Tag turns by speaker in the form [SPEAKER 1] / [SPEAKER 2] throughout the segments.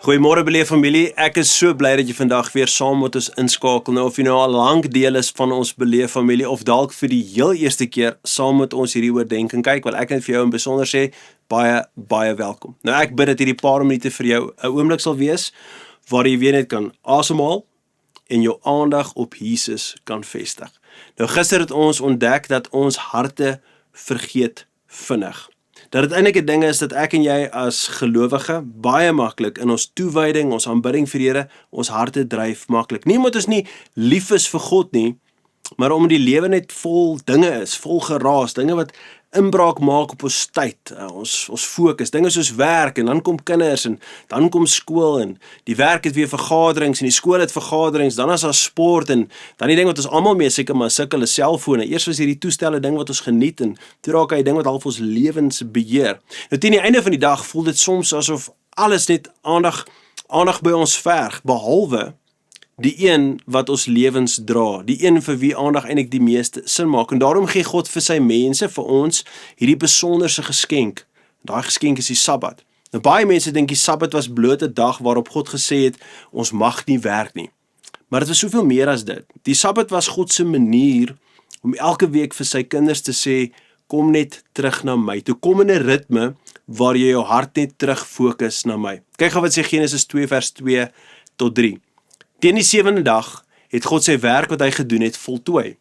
[SPEAKER 1] Goeiemôre beleef familie, ek is so bly dat jy vandag weer saam met ons inskakel. Nou of jy nou al lank deel is van ons beleef familie of dalk vir die heel eerste keer saam met ons hierdie oordenking kyk, wil ek net vir jou in besonder sê, baie welkom. Nou ek bid dat hierdie paar minute vir jou 'n oomblik sal wees, waar jy weer net kan asemhaal en jou aandag op Jesus kan vestig. Nou gister het ons ontdek dat ons harte vergeet vinnig. Dat dit eintlik 'n ding is dat ek en jy as gelowige baie maklik in ons toewyding, ons aanbidding vir die Here, ons harte dryf maklik. Nie omdat ons nie lief is vir God nie, maar omdat die lewe net vol dinge is, vol geraas, dinge wat inbraak maak op ons tyd, ons fokus, dinge soos werk, en dan kom kinders, en dan kom skool, en die werk het weer vergaderings, en die skool het vergaderings, dan is daar sport, en dan die ding wat ons almal mee seker maar sukkel is selfone. Eers was hierdie toestelle ding wat ons geniet, en toe raak hy ding wat half ons lewens beheer. Nou teen die einde van die dag voel dit soms asof alles net aandag by ons verg, behalwe die een wat ons lewens dra, die een vir wie aandag eintlik die meeste sin maak, en daarom gee God vir sy mense, vir ons, hierdie besonderse geskenk. Daai geskenk is die Sabbat. Nou baie mense dink die Sabbat was bloot 'n dag waarop God gesê het, ons mag nie werk nie. Maar dit was soveel meer as dit. Die Sabbat was God se manier om elke week vir sy kinders te sê, kom net terug na my, toe kom in 'n ritme waar jy jou hart net terug fokus na my. Kyk gou wat sê Genesis 2 vers 2 tot 3. Teen die 7de dag het God sy werk wat hy gedoen het voltooi.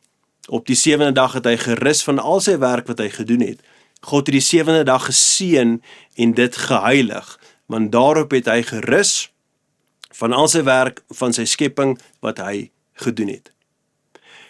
[SPEAKER 1] Op die 7de dag het hy gerus van al sy werk wat hy gedoen het. God het die 7de dag geseën en dit geheilig, want daarop het hy gerus van al sy werk van sy skepping wat hy gedoen het.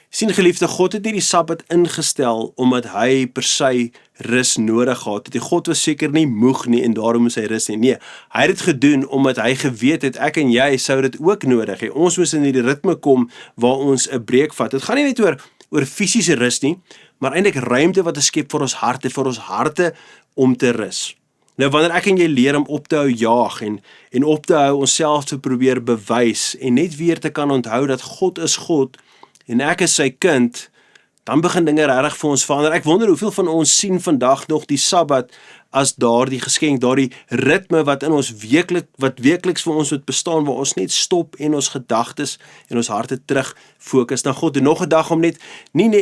[SPEAKER 1] Sien geliefde, God het nie die Sabbat ingestel omdat hy per se rus nodig gehad het. God was seker nie moeg nie en daarom moes hy rus nie. Nee, hy het dit gedoen omdat hy geweet het ek en jy sou dit ook nodig hê. Ons moes in die ritme kom waar ons 'n breek vat. Dit gaan nie net oor fisiese rus nie, maar eintlik ruimte wat ons skep vir ons harte om te rus. Nou wanneer ek en jy leer om op te hou jaag en op te hou onsself te probeer bewys en net weer te kan onthou dat God is God en ek is sy kind, dan begin dinge regtig vir ons verander. Ek wonder hoeveel van ons sien vandag nog die Sabbat as daardie geskenk, daardie ritme wat in ons weekliks vir ons moet bestaan, waar ons net stop en ons gedagtes en ons harte terug fokus na God. En nog 'n dag om dit moet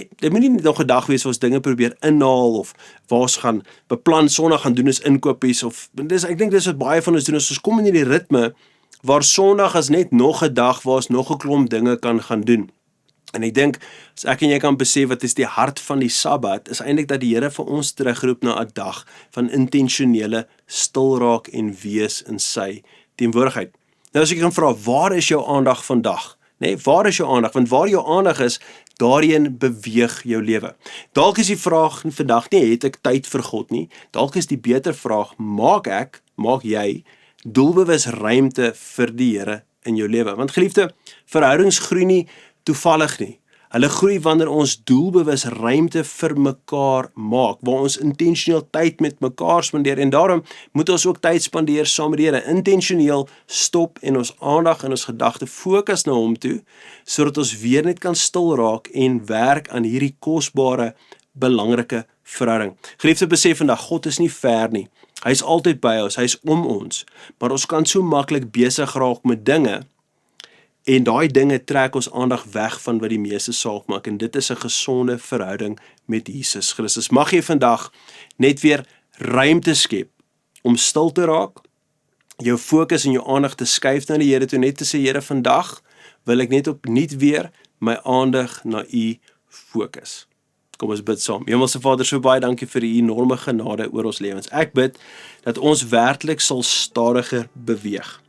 [SPEAKER 1] nie net nog 'n dag wees waar ons dinge probeer inhaal of waar ons gaan beplan Sondag gaan doen is inkopies of ek dink dis wat baie van ons doen, ons kom in hierdie ritme waar Sondag is net nog 'n dag waar ons nog 'n klomp dinge kan gaan doen. En ek dink, as ek en jy kan besef wat is die hart van die Sabbat, is eintlik dat die Here vir ons terugroep na 'n dag van intentionele stil raak en wees in sy teenwoordigheid. Nou as ek kan vra, waar is jou aandag vandag? Nee, waar is jou aandag? Want waar jou aandag is, daarheen beweeg jou lewe. Dalk is die vraag vandag nie, het ek tyd vir God nie? Dalk is die beter vraag, maak jy doelbewus ruimte vir die Here in jou lewe? Want geliefde, verhoudings groei nie toevallig nie. Hulle groei wanneer ons doelbewus ruimte vir mekaar maak, waar ons intentioneel tyd met mekaar spandeer, en daarom moet ons ook tyd spandeer saam met die Here, intentioneel stop en ons aandag en ons gedagte fokus na hom toe, sodat ons weer net kan stil raak en werk aan hierdie kosbare, belangrike verhouding. Geliefde, besef vandag, God is nie ver nie. Hy is altyd by ons, hy is om ons, maar ons kan so maklik besig raak met dinge, en daai dinge trek ons aandag weg van wat die meeste saak maak, en dit is 'n gesonde verhouding met Jesus Christus. Mag jy vandag net weer ruimte skep om stil te raak, jou fokus en jou aandag te skuif na die Here toe, net te sê, Here, vandag wil ek net opnuut weer my aandag na U fokus. Kom ons bid saam. Hemelse Vader, so baie dankie vir U enorme genade oor ons lewens. Ek bid dat ons werklik sal stadiger beweeg.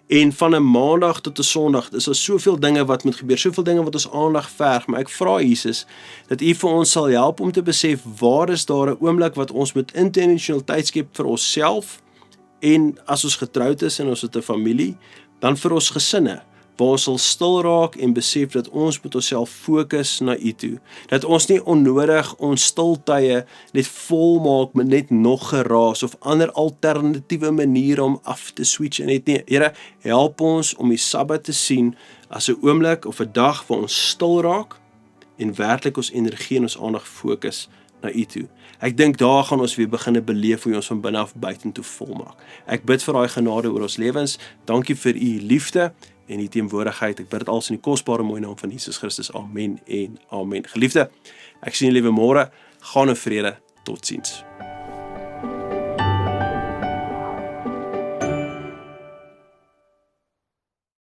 [SPEAKER 1] En van 'n maandag tot 'n Sondag, is daar soveel dinge wat moet gebeur, soveel dinge wat ons aandag verg, maar ek vra Jesus, dat U vir ons sal help om te besef, waar is daar 'n oomblik wat ons moet intentioneel tyd skep vir onsself, en as ons getroud is en ons het 'n familie, dan vir ons gesinne, waar ons sal stil raak en besef dat ons moet onsself fokus na U toe, dat ons nie onnodig ons stiltye net vol maak met net nog geraas of ander alternatiewe maniere om af te switch en net nie. Here, help ons om die Sabbat te sien as 'n oomblik of 'n dag waar ons stil raak en werklik ons energie en ons aandag fokus na U toe. Ek dink daar gaan ons weer begin beleef hoe ons van binne af buitentoe volmaak. Ek bid vir daai genade oor ons lewens. Dankie vir U liefde en U teenwoordigheid. Ek bid dit alles in die kosbare mooi naam van Jesus Christus. Amen en amen. Geliefde, ek sien julle liewe môre. Gaan in vrede. Totsiens.